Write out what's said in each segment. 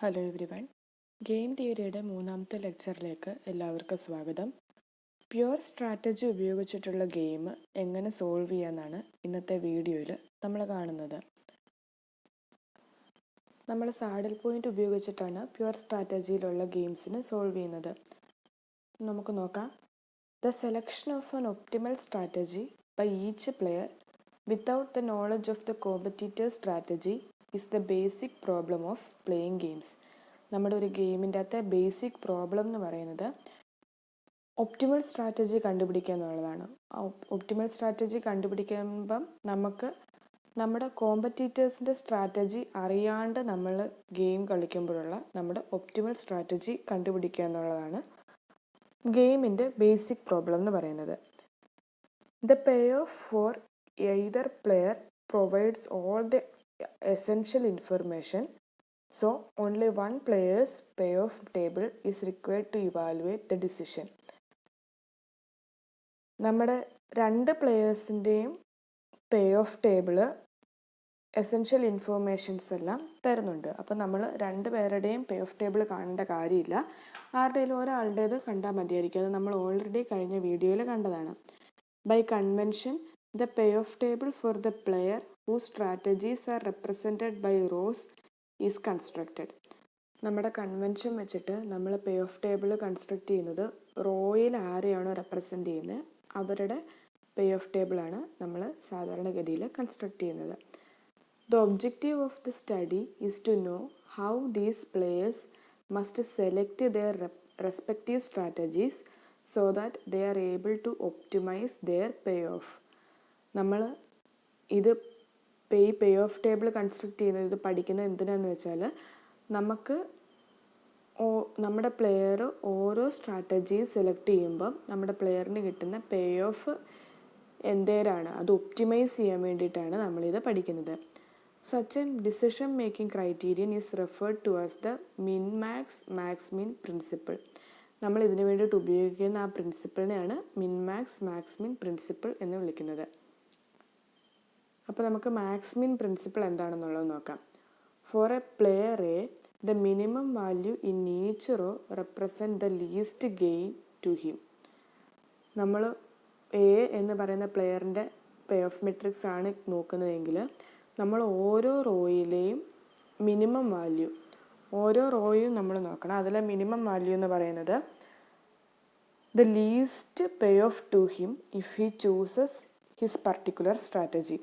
Hello everyone. Game തിയറിയുടെ മൂന്നാമത്തെ ലെക്ചറിലേക്ക് എല്ലാവർക്കും സ്വാഗതം. പ്യുവർ സ്ട്രാറ്റജി ഉപയോഗിച്ചിട്ടുള്ള ഗെയിം എങ്ങനെ സോൾവ് ചെയ്യാമെന്നാണ് ഇന്നത്തെ വീഡിയോയിൽ നമ്മൾ കാണുന്നത്. നമ്മൾ സാഡിൽ പോയിന്റ് ഉപയോഗിച്ചിട്ടാണ് പ്യുവർ സ്ട്രാറ്റജിയിലുള്ള ഗെയിംസിന് സോൾവ് ചെയ്യുന്നത്. നമുക്ക് നോക്കാം. The selection of an optimal strategy by each player without the knowledge of the competitor strategy is the basic problem of playing games. നമ്മുടെ ഒരു ഗെയിമിൻ്റെ അകത്തെ ബേസിക് പ്രോബ്ലം എന്ന് പറയുന്നത് ഒപ്റ്റിമൽ സ്ട്രാറ്റജി കണ്ടുപിടിക്കുക എന്നുള്ളതാണ്. ഒപ്റ്റിമൽ സ്ട്രാറ്റജി കണ്ടുപിടിക്കുമ്പം നമുക്ക് നമ്മുടെ കോമ്പറ്റീറ്റേഴ്സിൻ്റെ സ്ട്രാറ്റജി അറിയാണ്ട് നമ്മൾ ഗെയിം കളിക്കുമ്പോഴുള്ള നമ്മുടെ ഒപ്റ്റിമൽ സ്ട്രാറ്റജി കണ്ടുപിടിക്കുക എന്നുള്ളതാണ് ഗെയിമിൻ്റെ ബേസിക് പ്രോബ്ലം എന്ന് പറയുന്നത്. The payoff for either player provides all the essential information. So, only one player's payoff table is required to evaluate the decision. നമ്മുടെ രണ്ട് പ്ലെയേഴ്സിൻ്റെയും payoff table essential informations എല്ലാം തരുന്നുണ്ട്. അപ്പോൾ നമ്മൾ രണ്ട് പേരുടെയും പേ ഓഫ് ടേബിൾ കാണേണ്ട കാര്യമില്ല. ആരുടെയും ഒരാളുടേത് കണ്ടാൽ മതിയായിരിക്കും. അത് നമ്മൾ ഓൾറെഡി കഴിഞ്ഞ വീഡിയോയിൽ കണ്ടതാണ്. By convention the payoff table for the player whose strategies are represented by rows is constructed. നമ്മുടെ കൺവെൻഷൻ വെച്ചിട്ട് നമ്മൾ പേ ഓഫ് ടേബിൾ കൺസ്ട്രക്റ്റ് ചെയ്യുന്നത് റോയിൽ ആരെയാണോ റെപ്രസെൻറ്റ് ചെയ്യുന്നത് അവരുടെ പേ ഓഫ് ടേബിളാണ് നമ്മൾ സാധാരണഗതിയിൽ കൺസ്ട്രക്റ്റ് ചെയ്യുന്നത്. The objective of the study is to know how these players must select their respective strategies so that they are able to optimise their payoff. നമ്മൾ ഇത് പേ of table construct ചെയ്യുന്നത് ഇത് പഠിക്കുന്നത് എന്തിനാന്ന് വെച്ചാൽ നമുക്ക് നമ്മുടെ പ്ലെയർ ഓരോ സ്ട്രാറ്റജി സെലക്ട് ചെയ്യുമ്പം നമ്മുടെ പ്ലെയറിന് കിട്ടുന്ന പേ ഓഫ് എന്തേരാണ് അത് ഒപ്റ്റിമൈസ് ചെയ്യാൻ വേണ്ടിയിട്ടാണ് നമ്മളിത് പഠിക്കുന്നത്. Such a decision making criterion is referred to as the min max max min principle. നമ്മൾ ഇതിനു വേണ്ടിയിട്ട് ഉപയോഗിക്കുന്ന ആ പ്രിൻസിപ്പിളിനെയാണ് മിൻ മാക്സ് മാക്സ് മിൻ പ്രിൻസിപ്പിൾ എന്ന് വിളിക്കുന്നത്. അപ്പോൾ നമുക്ക് മാക്സിമിൻ പ്രിൻസിപ്പിൾ എന്താണെന്നുള്ളത് നോക്കാം. For a player A the minimum value in each row represent the least gain to him. നമ്മൾ എ എന്ന് പറയുന്ന പ്ലെയറിൻ്റെ പേ ഓഫ് മെട്രിക്സ് ആണ് നോക്കുന്നതെങ്കിൽ നമ്മൾ ഓരോ റോയിലെയും മിനിമം വാല്യൂ ഓരോ റോയും നമ്മൾ നോക്കണം. അതിലെ മിനിമം വാല്യൂ എന്ന് പറയുന്നത് the least pay of two him if he chooses his particular strategy.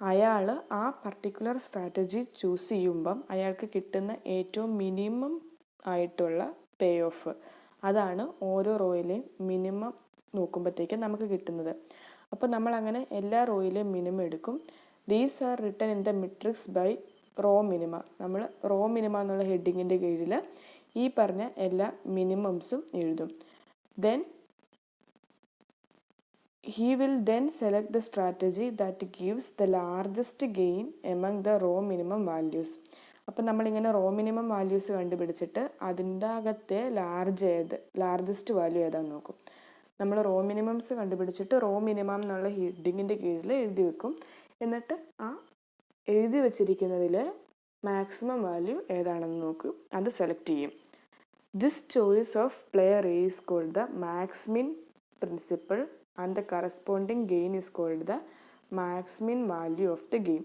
അയാൾ ആ പർട്ടിക്കുലർ സ്ട്രാറ്റജി ചൂസ് ചെയ്യുമ്പം അയാൾക്ക് കിട്ടുന്ന ഏറ്റവും മിനിമം ആയിട്ടുള്ള പേ ഓഫ് അതാണ് ഓരോ റോയിലെയും മിനിമം നോക്കുമ്പോഴത്തേക്കും നമുക്ക് കിട്ടുന്നത്. അപ്പോൾ നമ്മളങ്ങനെ എല്ലാ റോയിലെയും മിനിമം എടുക്കും. These are written in the matrix by row minima. നമ്മൾ റോ മിനിമ എന്നുള്ള ഹെഡിങ്ങിൻ്റെ കീഴിൽ ഈ പറഞ്ഞ എല്ലാ മിനിമംസും എഴുതും. Then he will then select the strategy that gives the largest gain among the row minimum values. അപ്പം നമ്മളിങ്ങനെ റോ മിനിമം വാല്യൂസ് കണ്ടുപിടിച്ചിട്ട് അതിൻ്റെ അകത്തെ ലാർജസ്റ്റ് വാല്യൂ ഏതാന്ന് നോക്കും. നമ്മൾ റോ മിനിമംസ് കണ്ടുപിടിച്ചിട്ട് റോ മിനിമം എന്നുള്ള ഹെഡിങ്ങിൻ്റെ കീഴിൽ എഴുതി വെക്കും. എന്നിട്ട് ആ എഴുതി വെച്ചിരിക്കുന്നതിൽ മാക്സിമം വാല്യൂ ഏതാണെന്ന് നോക്കും, അത് സെലക്ട് ചെയ്യും. This choice of player is called the maximin principle and the corresponding gain is called the maximin value of the game.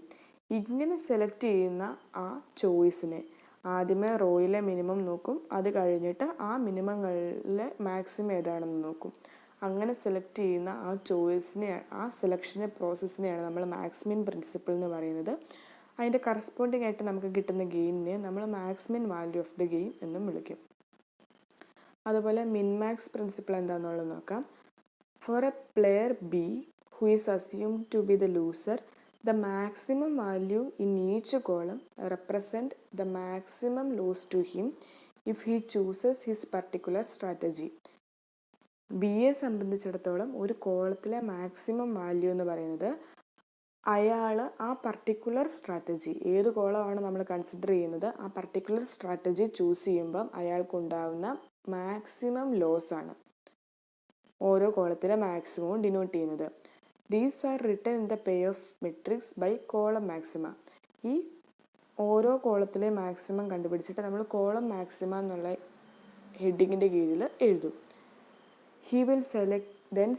ഇങ്ങനെ സെലക്ട് ചെയ്യുന്ന ആ ചോയ്സിനെ ആദ്യമേ റോയിലെ മിനിമം നോക്കും, അത് കഴിഞ്ഞിട്ട് ആ മിനിമങ്ങളിലെ മാക്സിമം ഏതാണെന്ന് നോക്കും. അങ്ങനെ സെലക്ട് ചെയ്യുന്ന ആ ചോയ്സിനെ ആ സെലക്ഷനെ പ്രോസസ്സിനെയാണ് നമ്മൾ മാക്സിമിൻ പ്രിൻസിപ്പിൾ എന്ന് പറയുന്നത്. അതിൻ്റെ കറസ്പോണ്ടിങ് ആയിട്ട് നമുക്ക് കിട്ടുന്ന ഗെയിനിനെ നമ്മൾ Maximin value of the game എന്നും വിളിക്കും. അതുപോലെ മിൻമാക്സ് പ്രിൻസിപ്പിൾ എന്താണെന്നുള്ളത് നോക്കാം. For a player B who is assumed to be the loser, the maximum value in each column represent the maximum loss to him if he chooses his particular strategy. ബിയെ സംബന്ധിച്ചിടത്തോളം ഒരു കോളത്തിലെ maximum value എന്ന് പറയുന്നത് അയാൾ ആ particular strategy ഏത് കോളമാണ് നമ്മൾ consider ചെയ്യുന്നത് ആ പർട്ടിക്കുലർ സ്ട്രാറ്റജി ചൂസ് ചെയ്യുമ്പം അയാൾക്കുണ്ടാവുന്ന മാക്സിമം ലോസ് ആണ് ഓരോ കോളത്തിലെ മാക്സിമവും ഡിനോട്ട് ചെയ്യുന്നത്. These are written in the payoff matrix by column maxima. ഈ ഓരോ കോളത്തിലെ മാക്സിമം കണ്ടുപിടിച്ചിട്ട് നമ്മൾ കോളം മാക്സിമം എന്നുള്ള ഹെഡിങ്ങിൻ്റെ കീഴിൽ എഴുതും. He will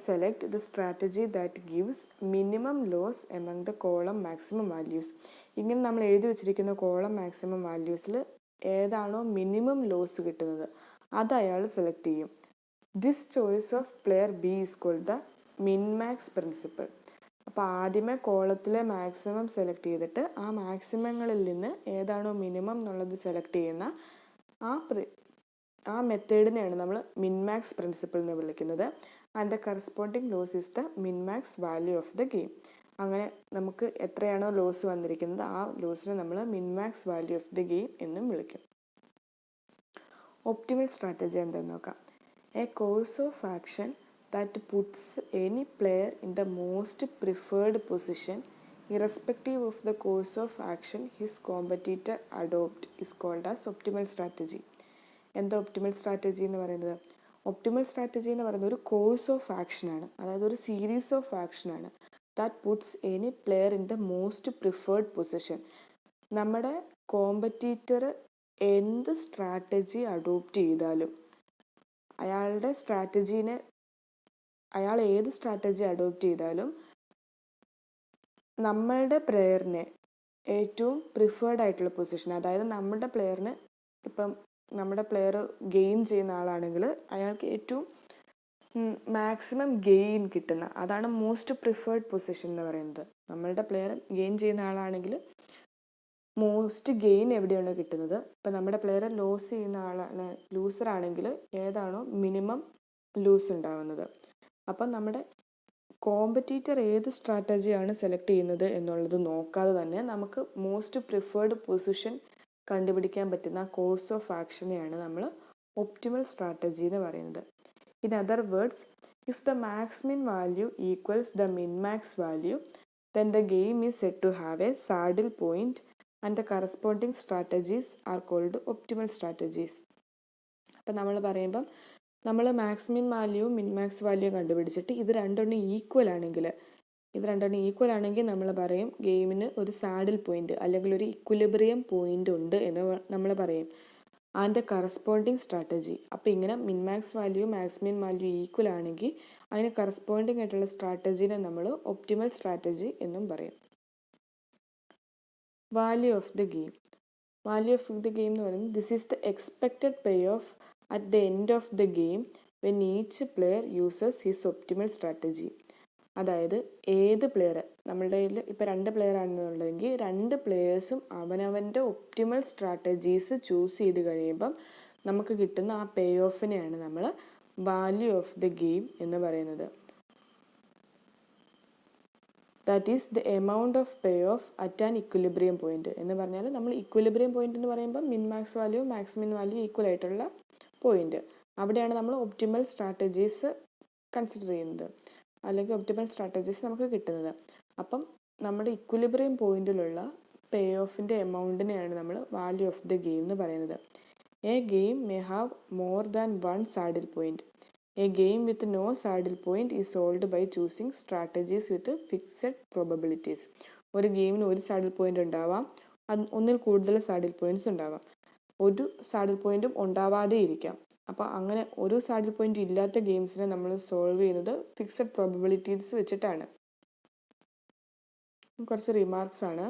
select the strategy that gives minimum loss among the column maximum values. ഇങ്ങനെ നമ്മൾ എഴുതി വെച്ചിരിക്കുന്ന കോളം മാക്സിമം വാല്യൂസിൽ ഏതാണോ മിനിമം ലോസ് കിട്ടുന്നത് അത് അയാൾ സെലക്ട് ചെയ്യും. This choice of player B is called the min max principle. അപ്പോൾ ആദ്യമേ കോളത്തിലെ മാക്സിമം സെലക്ട് ചെയ്തിട്ട് ആ മാക്സിമങ്ങളിൽ നിന്ന് ഏതാണോ മിനിമം എന്നുള്ളത് സെലക്ട് ചെയ്യുന്ന ആ മെത്തേഡിനെയാണ് നമ്മൾ മിൻമാക്സ് പ്രിൻസിപ്പിൾ എന്ന് വിളിക്കുന്നത്. And the corresponding loss is the minmax value of the game. അങ്ങനെ നമുക്ക് എത്രയാണോ ലോസ് വന്നിരിക്കുന്നത് ആ ലോസിനെ നമ്മൾ minmax value of the game എന്നും വിളിക്കും. ഒപ്റ്റിമൽ സ്ട്രാറ്റജി എന്താണെന്ന് നോക്കാം. A course of action that puts any player in the most preferred position irrespective of the course of action his competitor adopt is called as optimal strategy. എന്താ optimal strategy എന്ന് പറയുന്നത്? Optimal strategy എന്ന് പറയുന്നത് ഒരു course of ആക്ഷനാണ്, അതായത് ഒരു series of ആക്ഷനാണ്. That puts any player in the most preferred position. നമ്മുടെ കോമ്പറ്റീറ്റർ എന്ത് സ്ട്രാറ്റജി അഡോപ്റ്റ് ചെയ്താലും അയാൾ ഏത് സ്ട്രാറ്റജി അഡോപ്റ്റ് ചെയ്താലും നമ്മളുടെ പ്ലെയറിനെ ഏറ്റവും പ്രിഫേർഡ് ആയിട്ടുള്ള പൊസിഷൻ, അതായത് നമ്മുടെ പ്ലെയറിന് ഇപ്പം നമ്മുടെ പ്ലെയർ ഗെയിൻ ചെയ്യുന്ന ആളാണെങ്കിൽ അയാൾക്ക് ഏറ്റവും മാക്സിമം ഗെയിൻ കിട്ടുന്ന അതാണ് മോസ്റ്റ് പ്രിഫേർഡ് പൊസിഷൻ എന്ന് പറയുന്നത്. നമ്മളുടെ പ്ലെയർ ഗെയിൻ ചെയ്യുന്ന ആളാണെങ്കിൽ മോസ്റ്റ് ഗെയിൻ എവിടെയാണോ കിട്ടുന്നത്, ഇപ്പം നമ്മുടെ പ്ലെയർ ലോസ് ചെയ്യുന്ന ലൂസർ ആണെങ്കിൽ ഏതാണോ മിനിമം ലൂസ് ഉണ്ടാവുന്നത്. അപ്പം നമ്മുടെ കോമ്പറ്റീറ്റർ ഏത് സ്ട്രാറ്റജിയാണ് സെലക്ട് ചെയ്യുന്നത് എന്നുള്ളത് നോക്കാതെ തന്നെ നമുക്ക് മോസ്റ്റ് പ്രിഫേർഡ് പൊസിഷൻ കണ്ടുപിടിക്കാൻ പറ്റുന്ന കോഴ്സ് ഓഫ് ആക്ഷനെയാണ് നമ്മൾ ഒപ്റ്റിമൽ സ്ട്രാറ്റജി എന്ന് പറയുന്നത്. In other words, if the max min value equals the min max value then the game is set to have a saddle point and the corresponding strategies are called optimal strategies. അപ്പം നമ്മൾ പറയുമ്പം നമ്മൾ max min value മിൻ max value കണ്ടുപിടിച്ചിട്ട് ഇത് രണ്ടെണ്ണം equal ആണെങ്കിൽ നമ്മൾ പറയും ഗെയിമിന് ഒരു സാഡിൽ പോയിന്റ് അല്ലെങ്കിൽ ഒരു ഇക്വിലിബ്രിയം പോയിന്റ് ഉണ്ട് എന്ന് നമ്മൾ പറയും. ആൻഡ് കറസ്പോണ്ടിങ് സ്ട്രാറ്റജി, അപ്പോൾ ഇങ്ങനെ മിൻ max value max min value equal ആണെങ്കിൽ അതിന് കറസ്പോണ്ടിങ് ആയിട്ടുള്ള സ്ട്രാറ്റജീനെ നമ്മൾ ഒപ്റ്റിമൽ സ്ട്രാറ്റജി എന്നും പറയും. വാല്യൂ ഓഫ് ദ ഗെയിം എന്ന് പറയുന്നത് this is the expected pay of at the end of the game when each player uses his optimal strategy. അതായത് ഏത് പ്ലെയർ, നമ്മളുടെ കയ്യിൽ ഇപ്പോൾ 2 പ്ലെയർ ആണെന്നുണ്ടെങ്കിൽ 2 പ്ലെയേഴ്സും അവനവൻ്റെ ഒപ്റ്റിമൽ സ്ട്രാറ്റജീസ് ചൂസ് ചെയ്ത് കഴിയുമ്പം നമുക്ക് കിട്ടുന്ന ആ പേ ഓഫിനെയാണ് നമ്മൾ വാല്യൂ ഓഫ് ദ ഗെയിം എന്ന് പറയുന്നത്. That is the amount of pay of at an equilibrium point എന്ന് പറഞ്ഞാൽ നമ്മൾ ഇക്വിലിബ്രിയം പോയിന്റ് എന്ന് പറയുമ്പോൾ മിൻ max value max min value equal ആയിട്ടുള്ള പോയിന്റ്, അവിടെയാണ് നമ്മൾ ഒപ്റ്റിമൽ സ്ട്രാറ്റജീസ് കൺസിഡർ ചെയ്യുന്നത് അല്ലെങ്കിൽ ഒപ്റ്റിമൽ സ്ട്രാറ്റജീസ് നമുക്ക് കിട്ടുന്നത്. അപ്പം നമ്മുടെ ഇക്വിലിബ്രിയം പോയിന്റിലുള്ള പേ ഓഫിൻ്റെ എമൗണ്ടിനെയാണ് നമ്മൾ വാല്യൂ ഓഫ് ദ ഗെയിം എന്ന് പറയുന്നത്. A game may have more than 1 saddle point. A game with no saddle point is solved by choosing strategies with fixed probabilities. ഒരു ഗെയിമിന് ഒരു സാഡിൽ പോയിന്റ് ഉണ്ടാവാം, ഒന്നിൽ കൂടുതൽ സാഡിൽ പോയിന്റ്സ് ഉണ്ടാവാം, ഒരു സാഡിൽ പോയിന്റും ഉണ്ടാവാതെ ഇരിക്കാം. അപ്പോൾ അങ്ങനെ ഒരു സാഡിൽ പോയിന്റ് ഇല്ലാത്ത ഗെയിംസിനെ നമ്മൾ സോൾവ് ചെയ്യുന്നത് ഫിക്സഡ് പ്രോബബിലിറ്റീസ് വെച്ചിട്ടാണ്. കുറച്ച് റിമാർക്സ് ആണ്.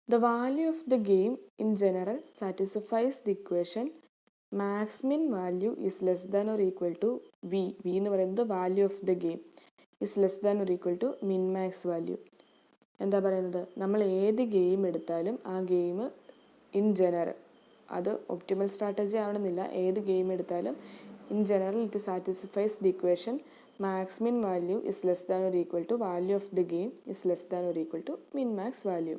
The value of the game in general satisfies the equation max min value is less than or equal to V എന്ന് പറയുന്നത് value of the game is less than or equal to min max value. എന്താ പറയുന്നത്, നമ്മൾ ഏത് game എടുത്താലും ആ game in general, അത് optimal strategy ആവണമെന്നില്ല, ഏത് ഗെയിം എടുത്താലും in general it satisfies the equation max min value is less than or equal to value of the game is less than or equal to min max value.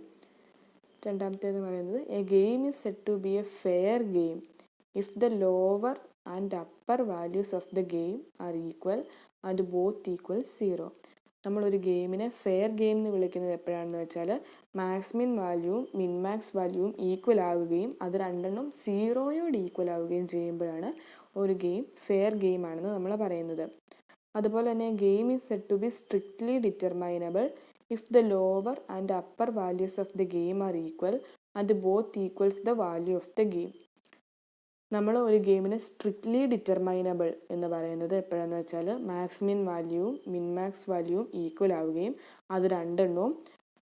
രണ്ടാമത്തേന്ന് പറയുന്നത് a game is set to be a fair game if the lower and upper values of the game are equal and both equal 0. നമ്മളൊരു ഗെയിമിനെ fair game എന്ന് വിളിക്കുന്നത് എപ്പോഴാണെന്ന് വെച്ചാൽ max മിൻ വാല്യൂവും മിൻ max വാല്യൂവും equal ആവുകയും അത് രണ്ടെണ്ണം 0യോട് ഈക്വൽ ആവുകയും ചെയ്യുമ്പോഴാണ് ഒരു ഗെയിം ഫെയർ ഗെയിം ആണെന്ന് നമ്മൾ പറയുന്നത്. അതുപോലെ തന്നെ game is set to be strictly determinable if the lower and upper values of the game are equal and both equals the value of the game. നമ്മൾ ഒരു ഗെയിമിന് സ്ട്രിക്ട്ലി ഡിറ്റർമൈനബിൾ എന്ന് പറയുന്നത് എപ്പോഴാണെന്ന് വെച്ചാൽ മാക്സിമിൻ വാല്യൂവും മിൻമാക്സ് വാല്യൂവും ഈക്വൽ ആവുകയും അത് രണ്ടെണ്ണവും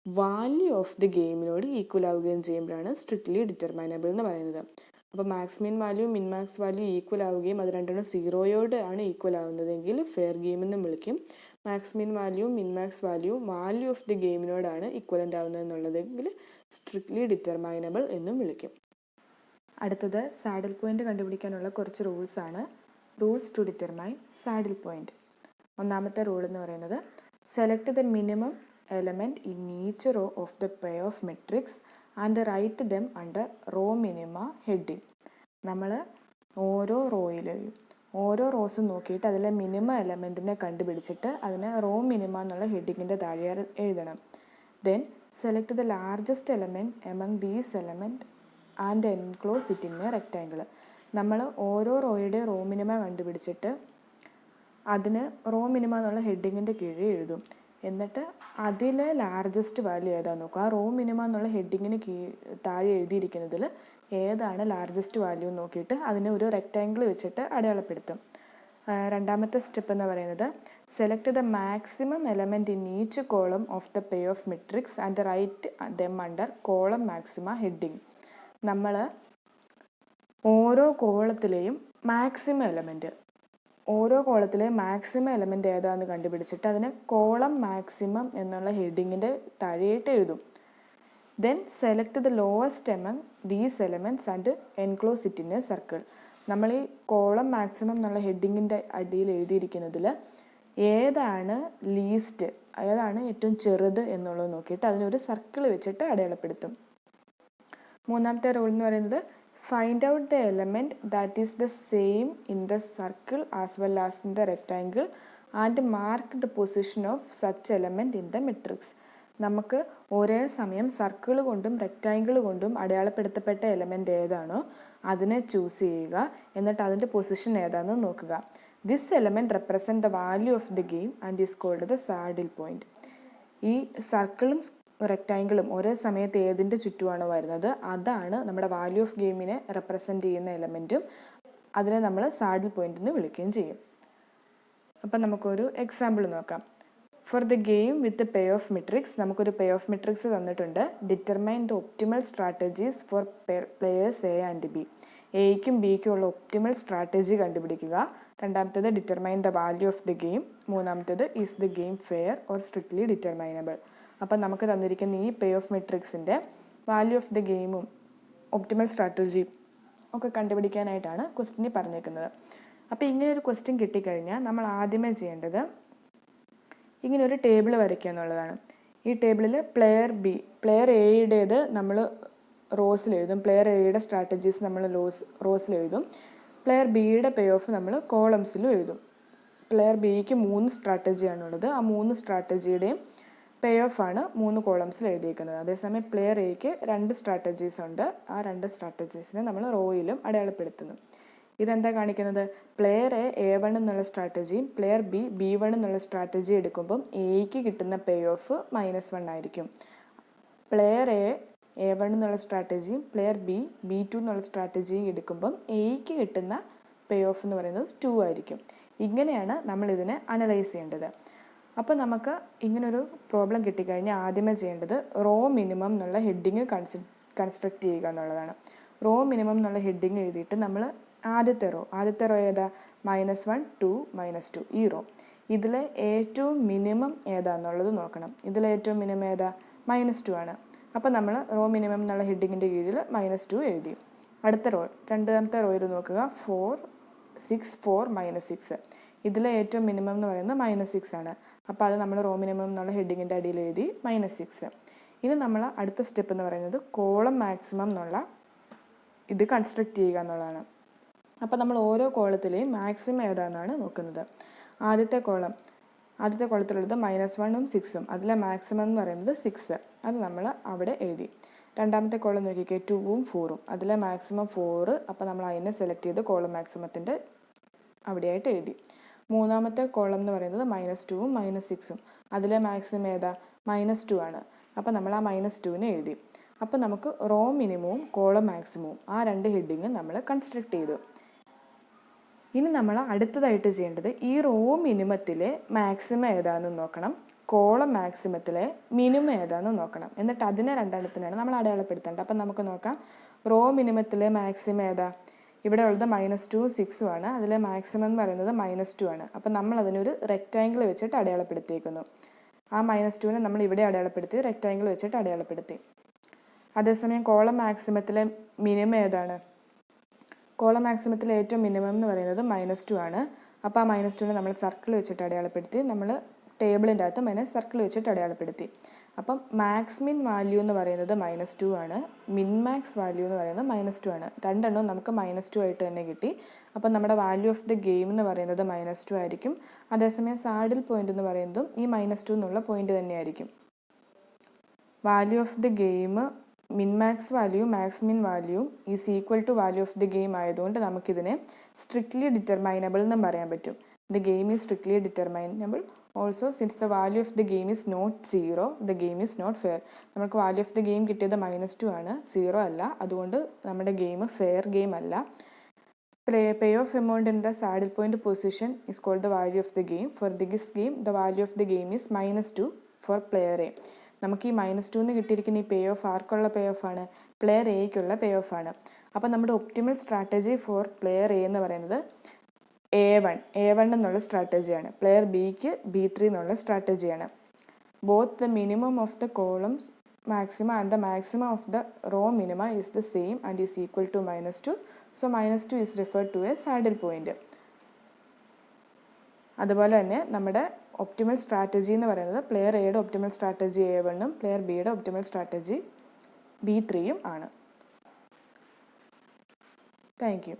വാല്യൂ ഓഫ് ദി ഗെയിമിനോട് ഈക്വൽ ആവുകയും ചെയ്യുമ്പോഴാണ് സ്ട്രിക്ട്ലി ഡിറ്റർമൈനബിൾ എന്ന് പറയുന്നത്. അപ്പോൾ Maximin value minmax value equal ആവുകയും അത് രണ്ടെണ്ണം സീറോയോട് ആണ് ഈക്വൽ ആവുന്നതെങ്കിൽ ഫെയർ ഗെയിം എന്നും വിളിക്കും. Maximin value minmax value of the ഗെയിമിനോടാണ് ഈക്വലൻ്റ് ആവുന്നത് എന്നുള്ളതെങ്കിൽ സ്ട്രിക്ട്ലി ഡിറ്റർമൈനബിൾ എന്നും വിളിക്കും. അടുത്തത് സാഡിൽ പോയിന്റ് കണ്ടുപിടിക്കാനുള്ള കുറച്ച് റൂൾസാണ്. Rules to determine saddle point. ഒന്നാമത്തെ റൂൾ എന്ന് പറയുന്നത് select the minimum element in each row of the payoff matrix and write them under row minima heading. നമ്മൾ ഓരോ റോസും നോക്കിയിട്ട് അതിലെ മിനിമം എലമെൻറ്റിനെ കണ്ടുപിടിച്ചിട്ട് അതിനെ റോ മിനിമ എന്നുള്ള ഹെഡിങ്ങിൻ്റെ താഴെ എഴുതണം. Then select the largest element among these element and enclose it in A rectangle. നമ്മൾ ഓരോ റോയുടെ റോ മിനിമ കണ്ടുപിടിച്ചിട്ട് അതിന് റോ മിനിമ എന്നുള്ള ഹെഡിങ്ങിൻ്റെ കീഴിൽ എഴുതും. എന്നിട്ട് അതിലെ ലാർജസ്റ്റ് വാല്യൂ ഏതാണെന്ന് നോക്കും. ആ റോ മിനിമ എന്നുള്ള ഹെഡിങ്ങിന് താഴെ എഴുതിയിരിക്കുന്നതിൽ ഏതാണ് ലാർജസ്റ്റ് വാല്യൂ എന്ന് നോക്കിയിട്ട് അതിനെ ഒരു റെക്റ്റാങ്കിൾ വെച്ചിട്ട് അടയാളപ്പെടുത്തും. രണ്ടാമത്തെ സ്റ്റെപ്പ് എന്ന് പറയുന്നത് select the maximum element in each column of the payoff matrix and write them under column maxima heading. നമ്മൾ ഓരോ കോളത്തിലെയും മാക്സിമം എലമെൻറ്റ് ഏതാണെന്ന് കണ്ടുപിടിച്ചിട്ട് അതിന് കോളം മാക്സിമം എന്നുള്ള ഹെഡിങ്ങിൻ്റെ താഴെയായിട്ട് എഴുതും. Then select the lowest among these elements and enclose it in A circle. നമ്മൾ ഈ കോളം മാക്സിമം എന്നുള്ള ഹെഡിങ്ങിൻ്റെ അടിയിൽ എഴുതിയിരിക്കുന്നതിൽ ഏതാണ് ലീസ്റ്റ്, ഏതാണ് ഏറ്റവും ചെറുത് എന്നുള്ളത് നോക്കിയിട്ട് അതിനൊരു സർക്കിൾ വെച്ചിട്ട് അടയാളപ്പെടുത്തും. മൂന്നാമത്തെ റൂൾ എന്ന് പറയുന്നത് find out the element that is the same in the circle as well as in the rectangle and mark the position of such element in the matrix. നമുക്ക് ഒരേ സമയം സർക്കിൾ കൊണ്ടും റെക്റ്റാങ്കിൾ കൊണ്ടും അടയാളപ്പെടുത്തപ്പെട്ട എലമെൻറ്റ് ഏതാണോ അതിനെ choose ചെയ്യുക. എന്നിട്ട് അതിൻ്റെ പൊസിഷൻ ഏതാണെന്ന് നോക്കുക. This element represent the value of the game and is called the saddle point. ഈ സർക്കിളും റെക്റ്റാങ്കിളും ഒരേ സമയത്ത് ഏതിൻ്റെ ചുറ്റുമാണോ വരുന്നത് അതാണ് നമ്മുടെ വാല്യൂ ഓഫ് ഗെയിമിനെ റെപ്രസെൻറ്റ് ചെയ്യുന്ന എലമെൻറ്റും. അതിനെ നമ്മൾ സാഡിൽ പോയിൻ്റ് എന്ന് വിളിക്കുകയും ചെയ്യും. അപ്പം നമുക്കൊരു എക്സാമ്പിൾ നോക്കാം. For the game with payoff matrix നമുക്കൊരു പേ ഓഫ് മെട്രിക്സ് തന്നിട്ടുണ്ട്. Determine the optimal strategies for players A and B. എയ്ക്കും ബിക്കും ഉള്ള ഒപ്റ്റിമൽ സ്ട്രാറ്റജി കണ്ടുപിടിക്കുക. രണ്ടാമത്തേത് determine the value of the game. മൂന്നാമത്തേത് is the game fair or strictly determinable. അപ്പം നമുക്ക് തന്നിരിക്കുന്ന ഈ പേ ഓഫ് മെട്രിക്സിൻ്റെ വാല്യൂ ഓഫ് ദ ഗെയിമും ഒപ്റ്റിമൽ സ്ട്രാറ്റജിയും ഒക്കെ കണ്ടുപിടിക്കാനായിട്ടാണ് ക്വസ്റ്റ്യനിൽ പറഞ്ഞേക്കുന്നത്. അപ്പോൾ ഇങ്ങനെ ഒരു ക്വസ്റ്റ്യൻ കിട്ടിക്കഴിഞ്ഞാൽ നമ്മൾ ആദ്യമേ ചെയ്യേണ്ടത് ഇങ്ങനെ ഒരു ടേബിൾ വരയ്ക്കുക എന്നുള്ളതാണ്. ഈ ടേബിളിൽ പ്ലെയർ എയുടേത് നമ്മൾ റോസിലെഴുതും. പ്ലെയർ എയുടെ സ്ട്രാറ്റജീസ് നമ്മൾ റോസിലെഴുതും. പ്ലെയർ ബിയുടെ പേ ഓഫ് നമ്മൾ കോളംസിലും എഴുതും. പ്ലെയർ ബിക്ക് 3 സ്ട്രാറ്റജിയാണുള്ളത്. ആ 3 സ്ട്രാറ്റജിയുടെയും പേ ഓഫ് ആണ് 3 കോളംസിൽ എഴുതിയിരിക്കുന്നത്. അതേസമയം പ്ലെയർ എക്ക് 2 സ്ട്രാറ്റജീസ് ഉണ്ട്. ആ 2 സ്ട്രാറ്റജീസിനെ നമ്മൾ റോയിലും അടയാളപ്പെടുത്തുന്നു. ഇതെന്താ കാണിക്കുന്നത്? പ്ലെയർ A1 എന്നുള്ള സ്ട്രാറ്റജിയും പ്ലെയർ B1 എന്നുള്ള സ്ട്രാറ്റജി എടുക്കുമ്പം എക്ക് കിട്ടുന്ന പേ ഓഫ് -1 ആയിരിക്കും. പ്ലെയർ A1 എന്നുള്ള സ്ട്രാറ്റജിയും പ്ലെയർ B2 എന്നുള്ള സ്ട്രാറ്റജിയും എടുക്കുമ്പം എക്ക് കിട്ടുന്ന പേ ഓഫ് എന്ന് പറയുന്നത് 2 ആയിരിക്കും. ഇങ്ങനെയാണ് നമ്മൾ ഇതിനെ അനലൈസ് ചെയ്യേണ്ടത്. അപ്പോൾ നമുക്ക് ഇങ്ങനൊരു പ്രോബ്ലം കിട്ടിക്കഴിഞ്ഞാൽ ആദ്യമേ ചെയ്യേണ്ടത് റോ മിനിമം എന്നുള്ള ഹെഡിങ് കൺസ്ട്രക്ട് ചെയ്യുക എന്നുള്ളതാണ്. റോ മിനിമം എന്നുള്ള ഹെഡിങ് എഴുതിയിട്ട് നമ്മൾ ആദ്യത്തെ റോ ഏതാ? -1 2 -2 ഈ റോ. ഇതിലെ ഏറ്റവും മിനിമം ഏതാന്നുള്ളത് നോക്കണം. ഇതിലെ ഏറ്റവും മിനിമം ഏതാ? -2 ആണ്. അപ്പോൾ നമ്മൾ റോ മിനിമം എന്നുള്ള ഹെഡിങ്ങിൻ്റെ കീഴിൽ -2 എഴുതി. അടുത്ത രണ്ടാമത്തെ റോയിൽ നോക്കുക. 4 6 4 -6. ഇതിലെ ഏറ്റവും മിനിമം എന്ന് പറയുന്നത് -6 ആണ്. അപ്പോൾ അത് നമ്മൾ റോ മിനിമം എന്നുള്ള ഹെഡിങ്ങിൻ്റെ അടിയിൽ എഴുതി -6. ഇനി നമ്മൾ അടുത്ത സ്റ്റെപ്പ് എന്ന് പറയുന്നത് കോളം മാക്സിമം എന്നുള്ള ഇത് കൺസ്ട്രക്ട് ചെയ്യുക എന്നുള്ളതാണ്. അപ്പോൾ നമ്മൾ ഓരോ കോളത്തിലെയും മാക്സിമം ഏതാണെന്നാണ് നോക്കുന്നത്. ആദ്യത്തെ കോളത്തിലുള്ളത് -1 ഉം 6 ഉം. അതിലെ മാക്സിമം എന്ന് പറയുന്നത് 6. അത് നമ്മൾ അവിടെ എഴുതി. രണ്ടാമത്തെ കോളം നോക്കിക്കേ, 2 ഉം 4 ഉം. അതിലെ മാക്സിമം 4. അപ്പോൾ നമ്മൾ അതിനെ സെലക്ട് ചെയ്ത് കോളം മാക്സിമത്തിൻ്റെ അവിടെയായിട്ട് എഴുതി. മൂന്നാമത്തെ കോളം എന്ന് പറയുന്നത് -2 ഉം -6 ഉം. അതിലെ മാക്സിമം ഏതാ? -2 ആണ്. അപ്പോൾ നമ്മൾ ആ -2നെ എഴുതി. അപ്പോൾ നമുക്ക് റോ മിനിമവും കോളം മാക്സിമവും ആ രണ്ട് ഹെഡിങ്ങും നമ്മൾ കൺസ്ട്രക്ട് ചെയ്തു. ഇനി നമ്മൾ അടുത്തതായിട്ട് ചെയ്യേണ്ടത് ഈ റോ മിനിമത്തിലെ മാക്സിമം ഏതാണെന്ന് നോക്കണം, കോളം മാക്സിമത്തിലെ മിനിമം ഏതാണെന്ന് നോക്കണം. എന്നിട്ട് അതിനെ രണ്ടെണ്ണത്തിനാണ് നമ്മൾ അടയാളപ്പെടുത്തേണ്ടത്. അപ്പം നമുക്ക് നോക്കാം. റോ മിനിമത്തിലെ മാക്സിമം ഏതാ? ഇവിടെ ഉള്ളത് -2 6 ആണ്. അതിലെ മാക്സിമം എന്ന് പറയുന്നത് -2 ആണ്. അപ്പം നമ്മൾ അതിനൊരു റെക്റ്റാങ്കിൾ വെച്ചിട്ട് അടയാളപ്പെടുത്തിയേക്കുന്നു. ആ -2നെ നമ്മൾ ഇവിടെ അടയാളപ്പെടുത്തി, റെക്റ്റാങ്കിൾ വെച്ചിട്ട് അടയാളപ്പെടുത്തി. അതേസമയം കോളം മാക്സിമത്തിലെ മിനിമം ഏതാണ്? കോളം മാക്സിമത്തിലെ ഏറ്റവും മിനിമം എന്ന് പറയുന്നത് -2 ആണ്. അപ്പോൾ ആ -2നെ നമ്മൾ സർക്കിൾ വെച്ചിട്ട് അടയാളപ്പെടുത്തി, നമ്മൾ ടേബിളിൻ്റെ അകത്ത് സർക്കിൾ വെച്ചിട്ട് അടയാളപ്പെടുത്തി. അപ്പം മാക്സിമിൻ വാല്യൂ എന്ന് പറയുന്നത് -2 ആണ്, മിൻ മാക്സ് വാല്യൂ എന്ന് പറയുന്നത് -2 ആണ്. രണ്ടെണ്ണവും നമുക്ക് -2 ആയിട്ട് തന്നെ കിട്ടി. അപ്പം നമ്മുടെ വാല്യൂ ഓഫ് ദി ഗെയിം എന്ന് പറയുന്നത് -2 ആയിരിക്കും. അതേസമയം സാഡിൽ പോയിന്റ് എന്ന് പറയുന്നതും ഈ -2 എന്നുള്ള പോയിന്റ് തന്നെയായിരിക്കും. Value of the game min max value max min value is equal to value of the game ആയതുകൊണ്ട് നമുക്കിതിനെ സ്ട്രിക്ട്ലി ഡിറ്റർമൈനബിൾ എന്നും പറയാൻ പറ്റും. The game is strictly determinable. Also since the value of the game is not 0, the game is not fair. നമുക്ക് value of the game കിട്ടിയത് -2 ആണ്, 0 അല്ല. അതുകൊണ്ട് നമ്മുടെ ഗെയിം ഫെയർ ഗെയിം അല്ല. Payoff amount in the saddle point position is called the value of the game. For this game the value of the game is -2 for player A. നമുക്ക് ഈ -2 കിട്ടിയിരിക്കുന്ന ഈ പേ ഓഫ് ആർക്കുള്ള payoff ആണ്? Player എയ്ക്കുള്ള payoff ആണ്. അപ്പോൾ നമ്മുടെ optimal strategy for player A എന്ന് പറയുന്നത് A1 എന്നുള്ള സ്ട്രാറ്റജിയാണ്. പ്ലെയർ ബിക്ക് B3 എന്നുള്ള സ്ട്രാറ്റജിയാണ്. Both the minimum of the columns maxima and the maximum of the row minima is the same and is equal to -2. So -2 is referred to a saddle point. അതുപോലെ തന്നെ നമ്മുടെ optimal strategy എന്ന് പറയുന്നത് player എയുടെ optimal strategy A1ഉം player ബിയുടെ optimal strategy B3യും ആണ്. Thank U.